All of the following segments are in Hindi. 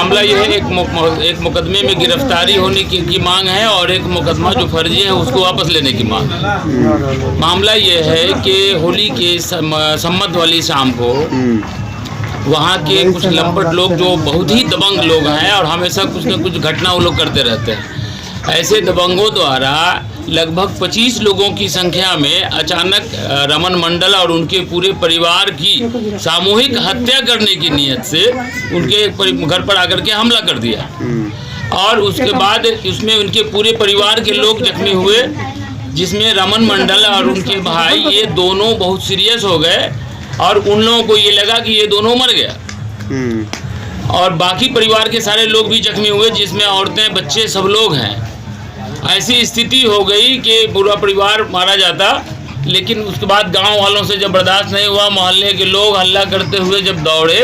मामला यह है, एक मुकदमे में गिरफ्तारी होने की मांग है और एक मुकदमा जो फर्जी है उसको वापस लेने की मांग है। मामला यह है कि होली के सम्मत वाली शाम को वहाँ के कुछ लंपट लोग जो बहुत ही दबंग लोग हैं और हमेशा कुछ न कुछ घटना वो लोग करते रहते हैं, ऐसे दबंगों द्वारा लगभग 25 लोगों की संख्या में अचानक रमन मंडल और उनके पूरे परिवार की सामूहिक हत्या करने की नीयत से उनके घर पर आकर के हमला कर दिया और उसके बाद उसमें उनके पूरे परिवार के लोग जख्मी हुए, जिसमें रमन मंडल और उनके भाई ये दोनों बहुत सीरियस हो गए और उन लोगों को ये लगा कि ये दोनों मर गया और बाकी परिवार के सारे लोग भी जख्मी हुए, जिसमें औरतें बच्चे सब लोग हैं। ऐसी स्थिति हो गई कि पूरा परिवार मारा जाता, लेकिन उसके बाद गांव वालों से जब बर्दाश्त नहीं हुआ, मोहल्ले के लोग हल्ला करते हुए जब दौड़े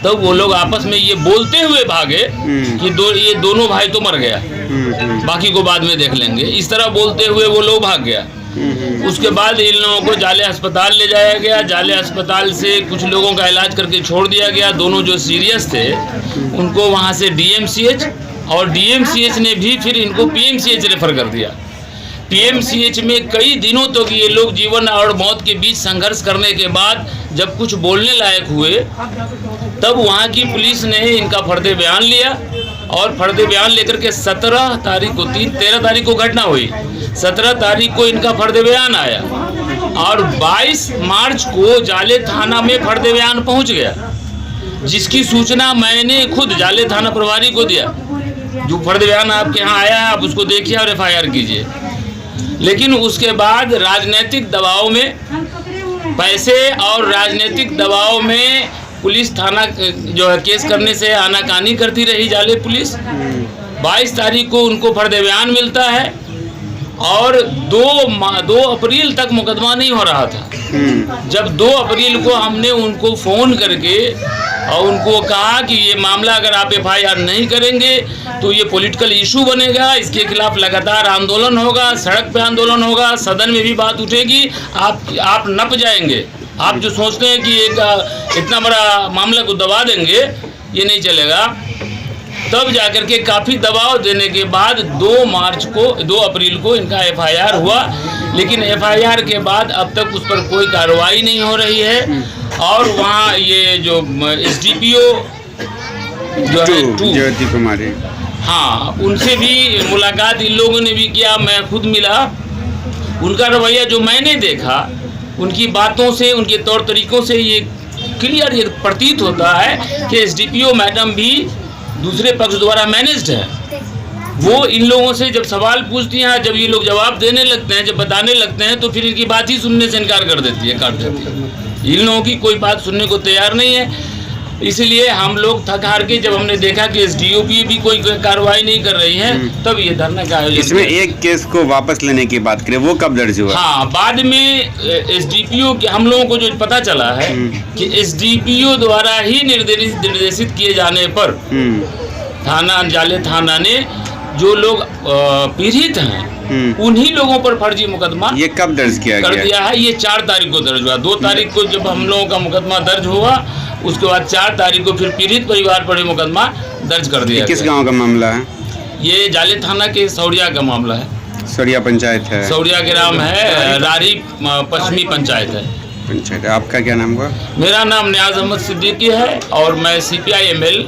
तो वो लोग आपस में ये बोलते हुए भागे कि ये दोनों भाई तो मर गया, बाकी को बाद में देख लेंगे, इस तरह बोलते हुए वो लोग भाग गया। उसके बाद इन लोगों को जाले अस्पताल ले जाया गया, जाले अस्पताल से कुछ लोगों का इलाज करके छोड़ दिया गया। दोनों जो सीरियस थे उनको वहाँ से DMCH और DMCH ने भी फिर इनको PMCH रेफर कर दिया। PMCH में कई दिनों तक तो ये लोग जीवन और मौत के बीच संघर्ष करने के बाद जब कुछ बोलने लायक हुए तब वहाँ की पुलिस ने इनका फर्दे बयान लिया और फर्दे बयान लेकर के 17 तारीख को 13 तारीख को घटना हुई, 17 तारीख को इनका फर्दे बयान आया और 22 मार्च को जाले थाना में फर्दे बयान पहुँच गया, जिसकी सूचना मैंने खुद जाले थाना प्रभारी को दिया। जो फर्द बयान आपके यहाँ आया है आप उसको देखिए और FIR कीजिए। लेकिन उसके बाद राजनीतिक दबाव में, पैसे और राजनीतिक दबाव में पुलिस थाना जो है केस करने से आनाकानी करती रही जाले पुलिस। 22 तारीख को उनको फर्द बयान मिलता है और 2 अप्रैल तक मुकदमा नहीं हो रहा था। जब 2 अप्रैल को हमने उनको फ़ोन करके और उनको कहा कि ये मामला अगर आप FIR नहीं करेंगे तो ये पॉलिटिकल इशू बनेगा, इसके खिलाफ लगातार आंदोलन होगा, सड़क पे आंदोलन होगा, सदन में भी बात उठेगी, आप नप जाएंगे। आप जो सोचते हैं कि एक इतना बड़ा मामला को दबा देंगे, ये नहीं चलेगा। तब जाकर के काफ़ी दबाव देने के बाद 2 अप्रैल को इनका FIR हुआ, लेकिन FIR के बाद अब तक उस पर कोई कार्रवाई नहीं हो रही है। और वहाँ ये जो SDPO जो है ज्योति कुमारी, हाँ, उनसे भी मुलाकात इन लोगों ने भी किया, मैं खुद मिला। उनका रवैया जो मैंने देखा, उनकी बातों से, उनके तौर तरीक़ों से ये क्लियर ये प्रतीत होता है कि SDPO मैडम भी दूसरे पक्ष द्वारा मैनेज्ड है। वो इन लोगों से जब सवाल पूछती हैं, जब ये लोग जवाब देने लगते हैं, जब बताने लगते हैं, तो फिर इनकी बात ही सुनने से इनकार कर देती है, काट देती है। इन लोगों की कोई बात सुनने को तैयार नहीं है। इसलिए हम लोग थक हार के जब हमने देखा कि SDOP भी कोई कार्रवाई नहीं कर रही है, तब ये धरना का आयोजन। इसमें एक केस को वापस लेने की बात करें, वो कब दर्ज हुआ? हाँ, बाद में SDPO के हम लोगों को जो पता चला है कि SDPO द्वारा ही निर्देशित किए जाने पर जाले थाना ने जो लोग पीड़ित हैं उन्हीं लोगों पर फर्जी मुकदमा ये कब दर्ज किया कर दिया है। ये 4 तारीख को दर्ज हुआ। 2 तारीख को जब हम लोगों का मुकदमा दर्ज हुआ, उसके बाद 4 तारीख को फिर पीड़ित परिवार पर मुकदमा दर्ज कर दिया। किस गांव का मामला है? ये जाले थाना के सौरिया का मामला है। सौरिया पंचायत है, सौरिया ग्राम है, रारी पश्चिमी पंचायत है। पंचायत। आपका क्या नाम हुआ? मेरा नाम नियाज अहमद सिद्दीकी है और मैं CPI-ML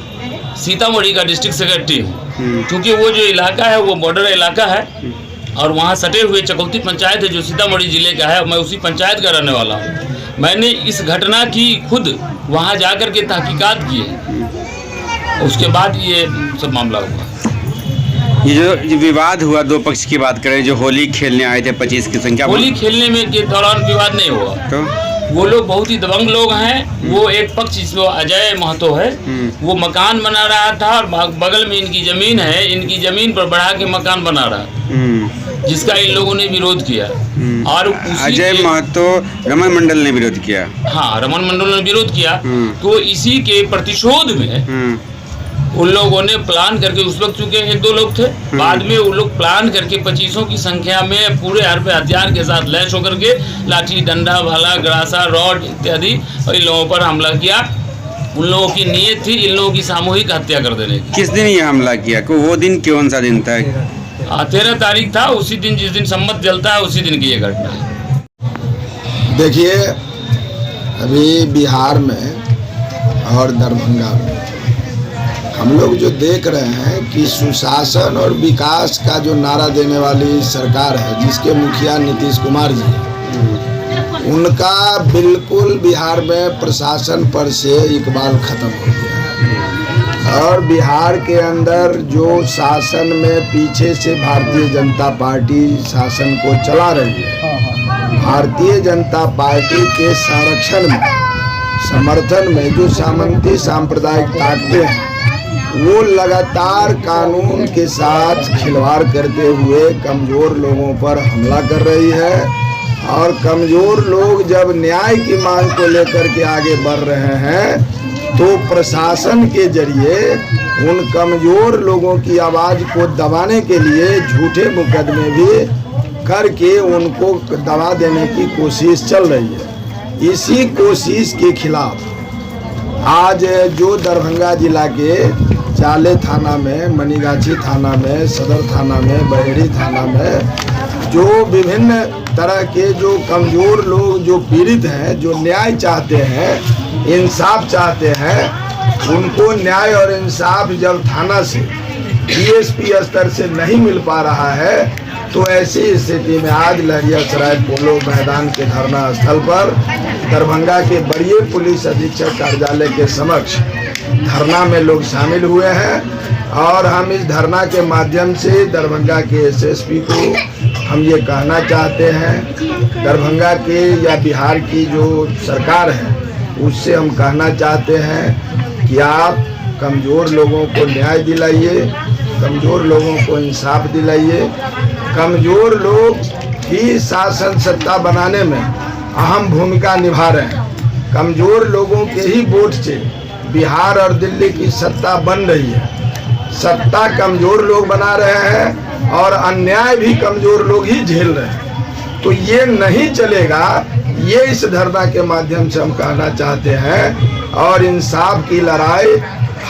सीतामढ़ी का डिस्ट्रिक्ट सेक्रेटरी हूँ। क्योंकि वो जो इलाका है वो बॉर्डर इलाका है और वहाँ सटे हुए चकौती पंचायत है जो सीतामढ़ी ज़िले का है। मैं उसी पंचायत का रहने वाला हूँ। मैंने इस घटना की खुद वहाँ जाकर के तहकीकात की है, उसके बाद ये सब मामला हुआ। ये जो विवाद हुआ, 2 पक्ष की बात करें, जो होली खेलने आए थे 25 की संख्या, होली खेलने में के दौरान विवाद नहीं हुआ। तो वो लोग बहुत ही दबंग लोग हैं। वो एक पक्ष जिसमें अजय महतो है, वो मकान बना रहा था और बगल में इनकी ज़मीन है, इनकी ज़मीन पर बढ़ा के मकान बना रहा, जिसका इन लोगों ने विरोध किया। और अजय महतो, रमन मंडल ने विरोध किया। हाँ, रमन मंडल ने विरोध किया। तो इसी के प्रतिशोध में उन लोगों ने प्लान करके, उस वक्त चूंकि 1-2 लोग थे, बाद में वो लोग प्लान करके 25 की संख्या में पूरे हथियार के साथ लैस होकर के लाठी, डंडा, भाला, गरासा, रॉड इत्यादि इन लोगों पर हमला किया उन लोगों की नीयत थी इन लोगों की सामूहिक हत्या कर देने की। किस दिन ये हमला किया? को वो दिन कौन सा दिन था? 13 तारीख था, उसी दिन जिस दिन सम्मत जलता है उसी दिन की ये घटना है। देखिए, अभी बिहार में और दरभंगा में हम लोग जो देख रहे हैं कि सुशासन और विकास का जो नारा देने वाली सरकार है, जिसके मुखिया नीतीश कुमार जी हैं, उनका बिल्कुल बिहार में प्रशासन पर से इकबाल खत्म हो गया है। और बिहार के अंदर जो शासन में पीछे से भारतीय जनता पार्टी शासन को चला रही है, भारतीय जनता पार्टी के संरक्षण में, समर्थन में जो सामंती सांप्रदायिक ताकतें हैं, वो लगातार कानून के साथ खिलवाड़ करते हुए कमज़ोर लोगों पर हमला कर रही है। और कमज़ोर लोग जब न्याय की मांग को लेकर के आगे बढ़ रहे हैं तो प्रशासन के जरिए उन कमज़ोर लोगों की आवाज़ को दबाने के लिए झूठे मुकदमे भी करके उनको दबा देने की कोशिश चल रही है। इसी कोशिश के खिलाफ आज जो दरभंगा जिला के चाले थाना में, मनीगाछी थाना में, सदर थाना में, बहेड़ी थाना में जो विभिन्न तरह के जो कमज़ोर लोग जो पीड़ित हैं, जो न्याय चाहते हैं, इंसाफ चाहते हैं, उनको न्याय और इंसाफ जब थाना से, डीएसपी स्तर से नहीं मिल पा रहा है, तो ऐसी स्थिति में आज लहरियासराय पोलो मैदान के धरना स्थल पर दरभंगा के वरीय पुलिस अधीक्षक कार्यालय के समक्ष धरना में लोग शामिल हुए हैं। और हम इस धरना के माध्यम से दरभंगा के एसएसपी को हम ये कहना चाहते हैं, दरभंगा के या बिहार की जो सरकार है उससे हम कहना चाहते हैं कि आप कमज़ोर लोगों को न्याय दिलाइए, कमज़ोर लोगों को इंसाफ दिलाइए। कमज़ोर लोग ही शासन सत्ता बनाने में अहम भूमिका निभा रहे हैं। कमज़ोर लोगों के ही वोट से बिहार और दिल्ली की सत्ता बन रही है। सत्ता कमज़ोर लोग बना रहे हैं और अन्याय भी कमज़ोर लोग ही झेल रहे हैं। तो ये नहीं चलेगा, ये इस धरना के माध्यम से हम कहना चाहते हैं। और इंसाफ की लड़ाई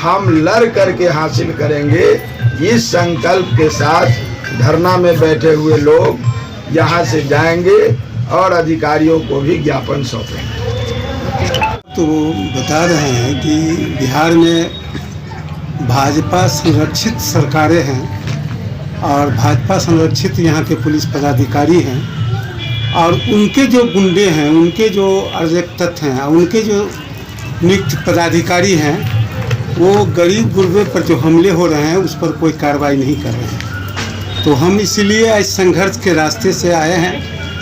हम लड़ करके हासिल करेंगे, इस संकल्प के साथ धरना में बैठे हुए लोग यहाँ से जाएंगे और अधिकारियों को भी ज्ञापन सौंपेंगे। तो बता रहे हैं कि बिहार में भाजपा संरक्षित सरकारें हैं और भाजपा संरक्षित यहाँ के पुलिस पदाधिकारी हैं और उनके जो गुंडे हैं, उनके जो अराजक तत्व हैं, उनके जो नियुक्त पदाधिकारी हैं, वो गरीब गुरबे पर जो हमले हो रहे हैं उस पर कोई कार्रवाई नहीं कर रहे हैं। तो हम इसीलिए इस संघर्ष के रास्ते से आए हैं,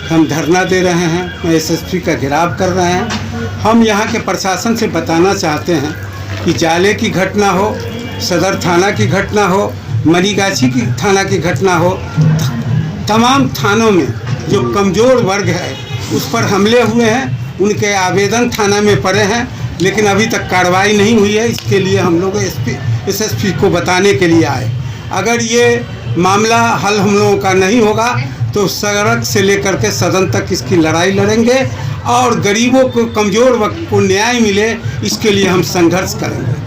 हम धरना दे रहे हैं, एसएसपी का घेराव कर रहे हैं। हम यहाँ के प्रशासन से बताना चाहते हैं कि जाले की घटना हो, सदर थाना की घटना हो, मनीगाछी की थाना की घटना हो, तमाम थानों में जो कमज़ोर वर्ग है उस पर हमले हुए हैं, उनके आवेदन थाना में पड़े हैं, लेकिन अभी तक कार्रवाई नहीं हुई है। इसके लिए हम लोग एसएसपी को बताने के लिए आए। अगर ये मामला हल हम लोगों का नहीं होगा तो सड़क से लेकर के सदन तक इसकी लड़ाई लड़ेंगे और गरीबों को, कमज़ोर वर्ग को न्याय मिले, इसके लिए हम संघर्ष करेंगे।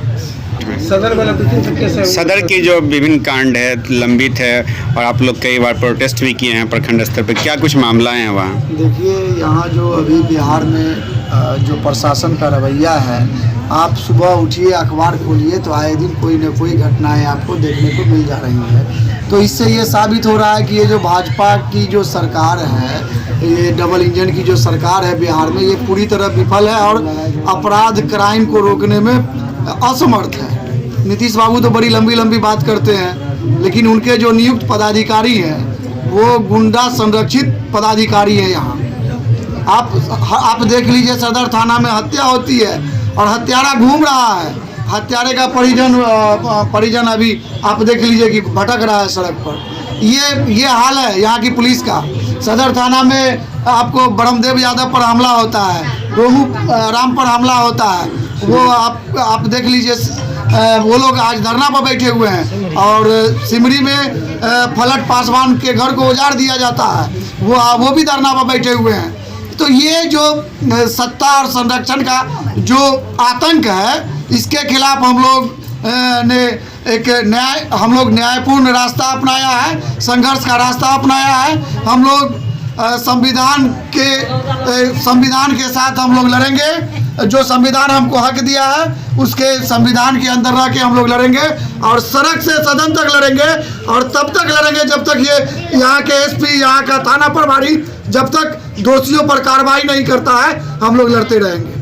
सदर की जो विभिन्न कांड है लंबित है और आप लोग कई बार प्रोटेस्ट भी किए हैं प्रखंड स्तर पर, क्या कुछ मामला है वहाँ? देखिए, यहाँ जो अभी बिहार में जो प्रशासन का रवैया है, आप सुबह उठिए, अखबार खोलिए तो आए दिन कोई न कोई घटनाएं आपको देखने को मिल जा रही है। तो इससे ये साबित हो रहा है कि ये जो भाजपा की जो सरकार है, ये डबल इंजन की जो सरकार है बिहार में, ये पूरी तरह विफल है और अपराध क्राइम को रोकने में असमर्थ है। नीतीश बाबू तो बड़ी लंबी लंबी बात करते हैं, लेकिन उनके जो नियुक्त पदाधिकारी हैं वो गुंडा संरक्षित पदाधिकारी हैं। यहाँ आप देख लीजिए, सदर थाना में हत्या होती है और हत्यारा घूम रहा है। हत्यारे का परिजन अभी आप देख लीजिए कि भटक रहा है सड़क पर। ये हाल है यहाँ की पुलिस का। सदर थाना में आपको ब्रह्मदेव यादव पर हमला होता है, रोहू राम पर हमला होता है, वो आप देख लीजिए। वो लोग आज धरना पर बैठे हुए हैं और सिमरी में फलट पासवान के घर को उजाड़ दिया जाता है, वो भी धरना पर बैठे हुए हैं। तो ये जो सत्ता और संरक्षण का जो आतंक है, इसके खिलाफ हम लोग ने एक न्यायपूर्ण रास्ता अपनाया है, संघर्ष का रास्ता अपनाया है। हम लोग संविधान के साथ हम लोग लड़ेंगे। जो संविधान हमको हक दिया है उसके संविधान के अंदर रह के हम लोग लड़ेंगे और सड़क से सदन तक लड़ेंगे और तब तक लड़ेंगे जब तक ये यहाँ के एसपी, यहाँ का थाना प्रभारी जब तक दोषियों पर कार्रवाई नहीं करता है, हम लोग लड़ते रहेंगे।